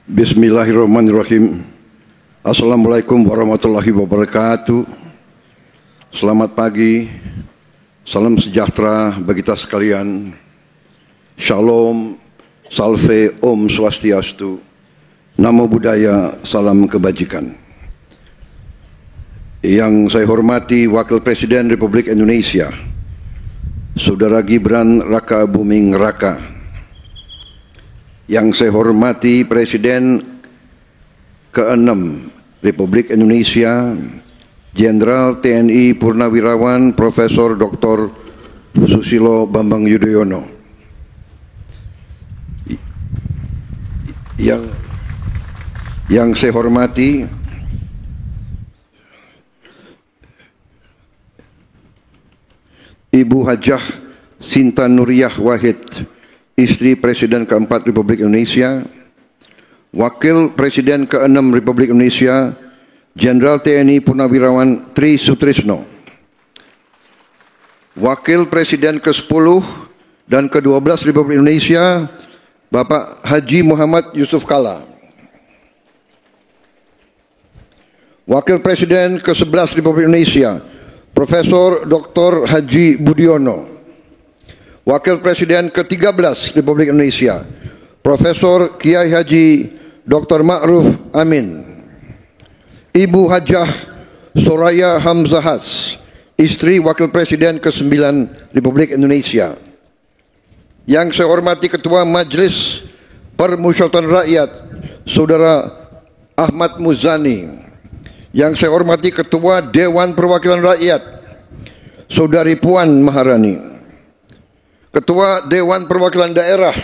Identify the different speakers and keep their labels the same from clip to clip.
Speaker 1: Bismillahirrahmanirrahim. Assalamualaikum warahmatullahi wabarakatuh. Selamat pagi, salam sejahtera bagi kita sekalian. Shalom, salve, om swastiastu, namo buddhaya, salam kebajikan. Yang saya hormati Wakil Presiden Republik Indonesia, Saudara Gibran Raka Buming Raka. Yang saya hormati Presiden ke-6 Republik Indonesia, Jenderal TNI Purnawirawan Profesor Dr. Susilo Bambang Yudhoyono. Yang saya hormati Ibu Hajah Sinta Nuriyah Wahid, istri Presiden ke-4 Republik Indonesia, Wakil Presiden ke-6 Republik Indonesia, Jenderal TNI Purnawirawan Tri Sutrisno, Wakil Presiden ke-10 dan ke-12 Republik Indonesia, Bapak Haji Muhammad Yusuf Kalla, Wakil Presiden ke-11 Republik Indonesia, Profesor Dr. Haji Budiono, Wakil Presiden ke-13 Republik Indonesia, Profesor Kiai Haji Dr. Ma'ruf Amin, Ibu Hajah Soraya Hamzahas, istri Wakil Presiden ke-9 Republik Indonesia. Yang saya hormati Ketua Majelis Permusyawaratan Rakyat, Saudara Ahmad Muzani. Yang saya hormati Ketua Dewan Perwakilan Rakyat, Saudari Puan Maharani. Ketua Dewan Perwakilan Daerah,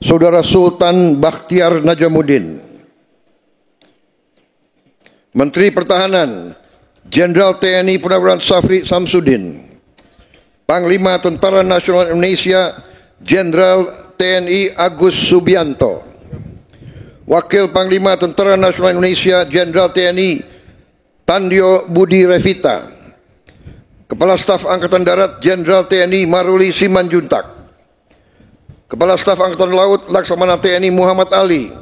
Speaker 1: Saudara Sultan Bakhtiar Najamuddin. Menteri Pertahanan, Jenderal TNI Purnawirawan Safri Samsudin. Panglima Tentara Nasional Indonesia, Jenderal TNI Agus Subianto. Wakil Panglima Tentara Nasional Indonesia, Jenderal TNI Tandio Budi Revita. Kepala Staf Angkatan Darat Jenderal TNI Maruli Simanjuntak, Kepala Staf Angkatan Laut Laksamana TNI Muhammad Ali,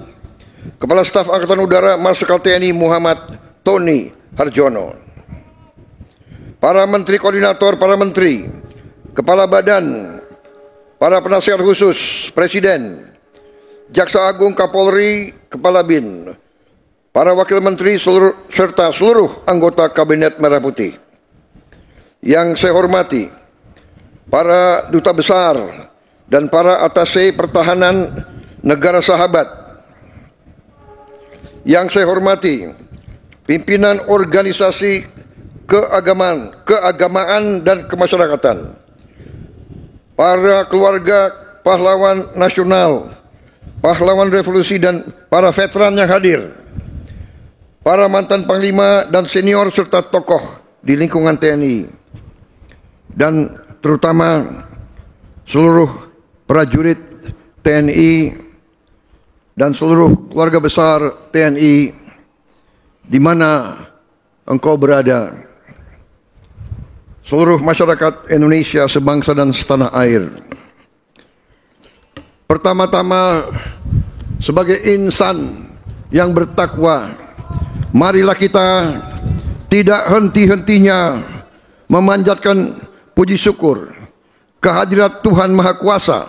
Speaker 1: Kepala Staf Angkatan Udara Marsikal TNI Muhammad Tony Harjono, para Menteri Koordinator, para Menteri, Kepala Badan, para Penasihat Khusus Presiden, Jaksa Agung Kapolri, Kepala BIN, para Wakil Menteri serta seluruh anggota Kabinet Merah Putih. Yang saya hormati para duta besar dan para atase pertahanan negara sahabat. Yang saya hormati pimpinan organisasi keagamaan dan kemasyarakatan, para keluarga pahlawan nasional, pahlawan revolusi dan para veteran yang hadir, para mantan panglima dan senior serta tokoh di lingkungan TNI, dan terutama seluruh prajurit TNI dan seluruh keluarga besar TNI di mana engkau berada, seluruh masyarakat Indonesia sebangsa dan setanah air. Pertama-tama, sebagai insan yang bertakwa, marilah kita tidak henti-hentinya memanjatkan puji syukur kehadirat Tuhan Maha Kuasa,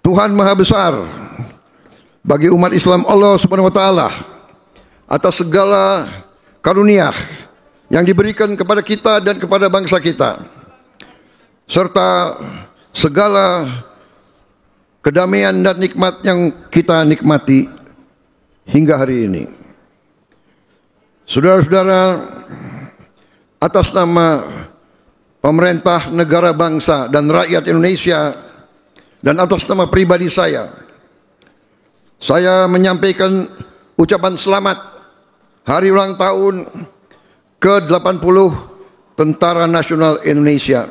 Speaker 1: Tuhan Maha Besar bagi umat Islam Allah Subhanahu wa taala atas segala karunia yang diberikan kepada kita dan kepada bangsa kita, serta segala kedamaian dan nikmat yang kita nikmati hingga hari ini. Saudara-saudara, atas nama pemerintah negara bangsa dan rakyat Indonesia dan atas nama pribadi saya menyampaikan ucapan selamat hari ulang tahun ke-80 Tentara Nasional Indonesia.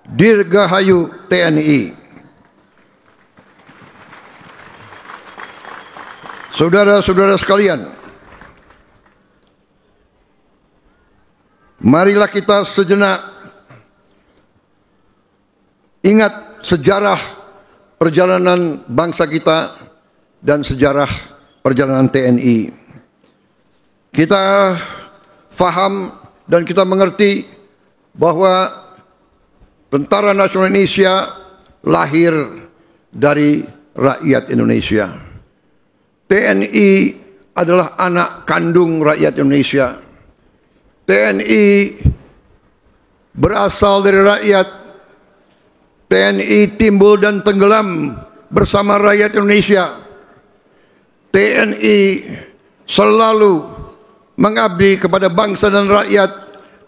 Speaker 1: Dirgahayu TNI. Saudara-saudara sekalian, marilah kita sejenak ingat sejarah perjalanan bangsa kita dan sejarah perjalanan TNI. Kita faham dan kita mengerti bahwa Tentara Nasional Indonesia lahir dari rakyat Indonesia. TNI adalah anak kandung rakyat Indonesia. TNI berasal dari rakyat. TNI timbul dan tenggelam bersama rakyat Indonesia. TNI selalu mengabdi kepada bangsa dan rakyat,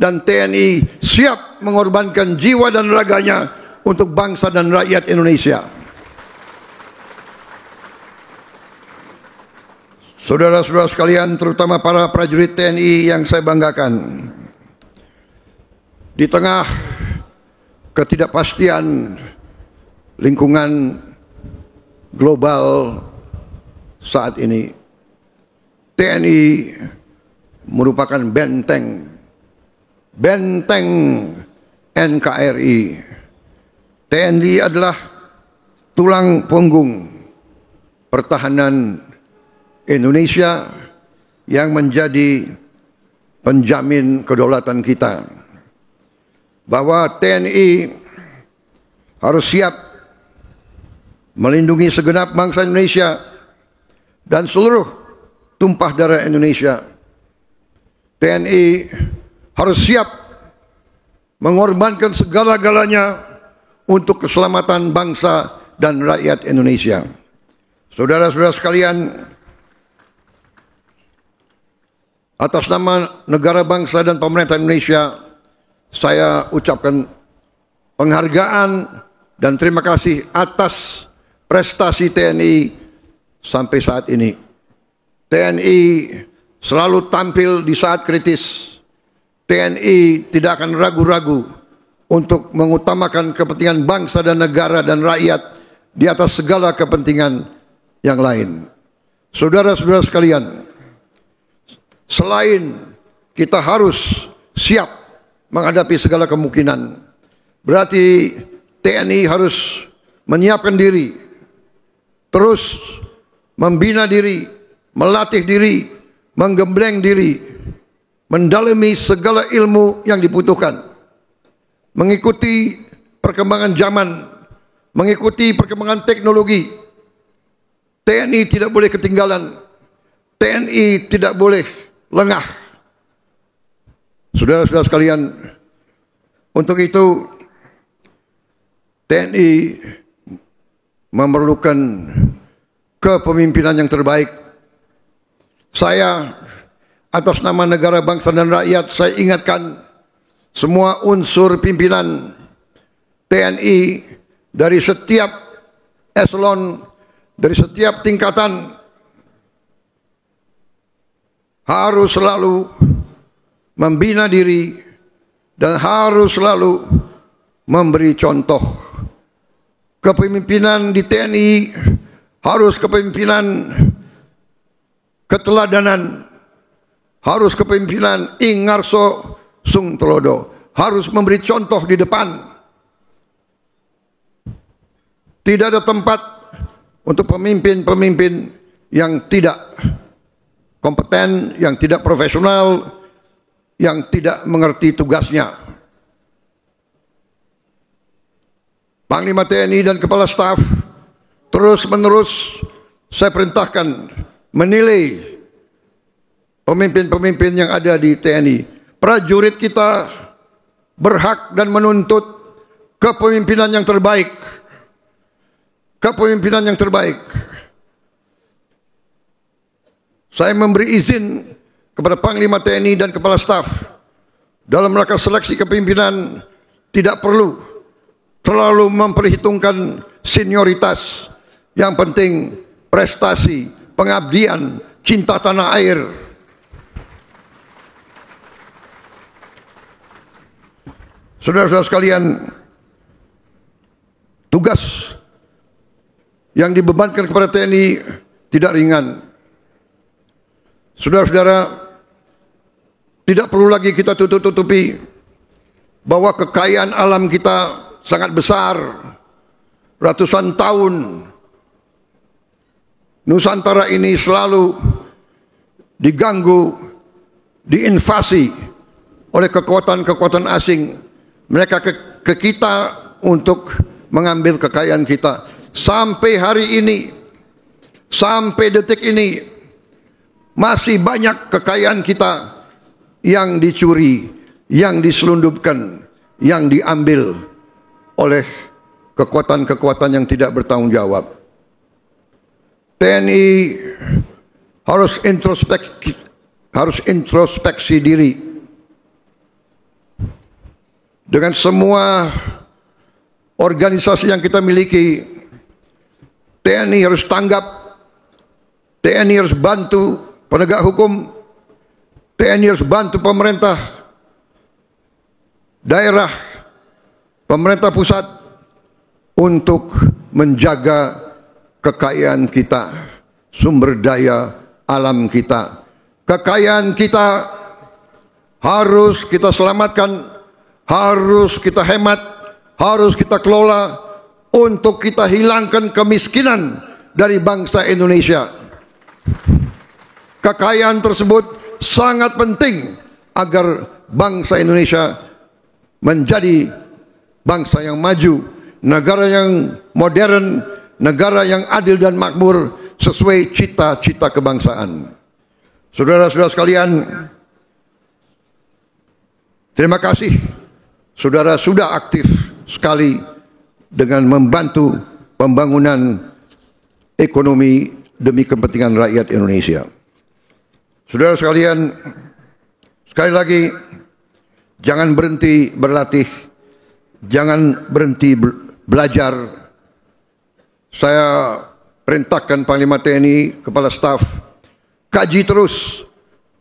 Speaker 1: dan TNI siap mengorbankan jiwa dan raganya untuk bangsa dan rakyat Indonesia. Saudara-saudara sekalian, terutama para prajurit TNI yang saya banggakan, di tengah ketidakpastian lingkungan global saat ini, TNI merupakan benteng NKRI. TNI adalah tulang punggung pertahanan Indonesia yang menjadi penjamin kedaulatan kita. Bahwa TNI harus siap melindungi segenap bangsa Indonesia dan seluruh tumpah darah Indonesia. TNI harus siap mengorbankan segala-galanya untuk keselamatan bangsa dan rakyat Indonesia. Saudara-saudara sekalian, atas nama negara, bangsa, dan pemerintah Indonesia, saya ucapkan penghargaan dan terima kasih atas prestasi TNI sampai saat ini. TNI selalu tampil di saat kritis. TNI tidak akan ragu-ragu untuk mengutamakan kepentingan bangsa dan negara dan rakyat di atas segala kepentingan yang lain. Saudara-saudara sekalian, selain kita harus siap menghadapi segala kemungkinan, berarti TNI harus menyiapkan diri, terus membina diri, melatih diri, menggembleng diri, mendalami segala ilmu yang dibutuhkan, mengikuti perkembangan zaman, mengikuti perkembangan teknologi. TNI tidak boleh ketinggalan. TNI tidak boleh lengah. Saudara-saudara sekalian, untuk itu TNI memerlukan kepemimpinan yang terbaik. Saya atas nama negara, bangsa, dan rakyat, saya ingatkan semua unsur pimpinan TNI dari setiap eselon, dari setiap tingkatan, harus selalu membina diri dan harus selalu memberi contoh. Kepemimpinan di TNI harus kepemimpinan keteladanan, harus kepemimpinan Ingarso Sung Telodo, harus memberi contoh di depan. Tidak ada tempat untuk pemimpin-pemimpin yang tidak kompeten, yang tidak profesional, yang tidak mengerti tugasnya. Panglima TNI dan Kepala Staf terus-menerus saya perintahkan menilai pemimpin-pemimpin yang ada di TNI. Prajurit kita berhak dan menuntut kepemimpinan yang terbaik. Kepemimpinan yang terbaik. Saya memberi izin kepada Panglima TNI dan Kepala Staf dalam rangka seleksi kepemimpinan tidak perlu terlalu memperhitungkan senioritas. Yang penting prestasi, pengabdian, cinta tanah air. Saudara-saudara sekalian, tugas yang dibebankan kepada TNI tidak ringan. Saudara-saudara, tidak perlu lagi kita tutup-tutupi bahwa kekayaan alam kita sangat besar. ratusan tahun Nusantara ini selalu diganggu, diinvasi oleh kekuatan-kekuatan asing. Mereka ke kita untuk mengambil kekayaan kita. Sampai hari ini, sampai detik ini, masih banyak kekayaan kita yang dicuri, yang diselundupkan, yang diambil oleh kekuatan-kekuatan yang tidak bertanggung jawab. TNI harus introspeksi diri. Dengan semua organisasi yang kita miliki, TNI harus tanggap, TNI harus bantu penegak hukum, TNI harus bantu pemerintah daerah, pemerintah pusat untuk menjaga kekayaan kita, sumber daya alam kita. Kekayaan kita harus kita selamatkan, harus kita hemat, harus kita kelola untuk kita hilangkan kemiskinan dari bangsa Indonesia. Kekayaan tersebut sangat penting agar bangsa Indonesia menjadi bangsa yang maju, negara yang modern, negara yang adil dan makmur sesuai cita-cita kebangsaan. Saudara-saudara sekalian, terima kasih saudara sudah aktif sekali dengan membantu pembangunan ekonomi demi kepentingan rakyat Indonesia. Saudara sekalian, sekali lagi, jangan berhenti berlatih, jangan berhenti belajar. Saya perintahkan Panglima TNI, Kepala Staf, kaji terus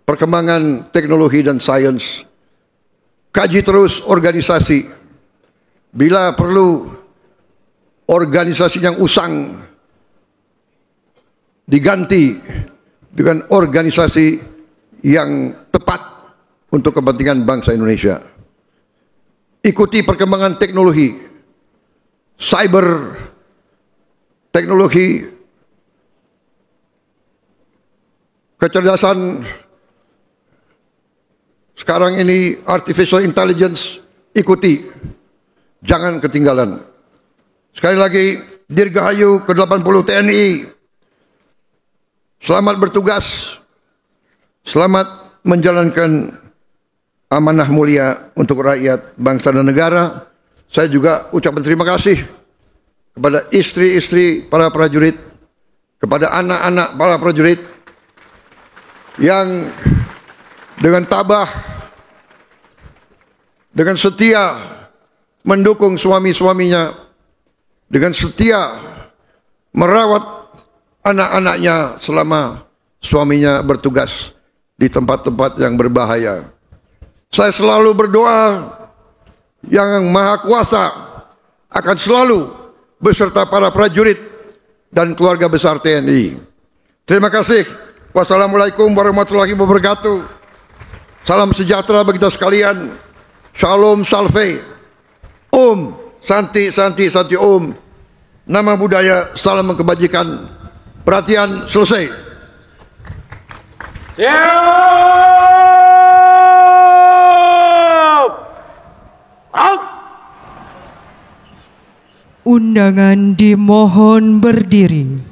Speaker 1: perkembangan teknologi dan sains, kaji terus organisasi. Bila perlu organisasi yang usang diganti dengan organisasi yang tepat untuk kepentingan bangsa Indonesia. Ikuti perkembangan teknologi, cyber, teknologi, kecerdasan sekarang ini, artificial intelligence, ikuti, jangan ketinggalan. Sekali lagi, Dirgahayu ke-80 TNI, selamat bertugas, selamat menjalankan amanah mulia untuk rakyat, bangsa dan negara. Saya juga ucapkan terima kasih kepada istri-istri para prajurit, kepada anak-anak para prajurit yang dengan tabah, dengan setia mendukung suami-suaminya, dengan setia merawat anak-anaknya selama suaminya bertugas di tempat-tempat yang berbahaya. Saya selalu berdoa Yang Maha Kuasa akan selalu beserta para prajurit dan keluarga besar TNI. Terima kasih. Wassalamualaikum warahmatullahi wabarakatuh. Salam sejahtera bagi kita sekalian. Shalom Salve. Om Santi Santi Santi Om. Nama budaya, salam kebajikan. Perhatian, selesai.
Speaker 2: Siap. Out.
Speaker 3: Undangan dimohon berdiri.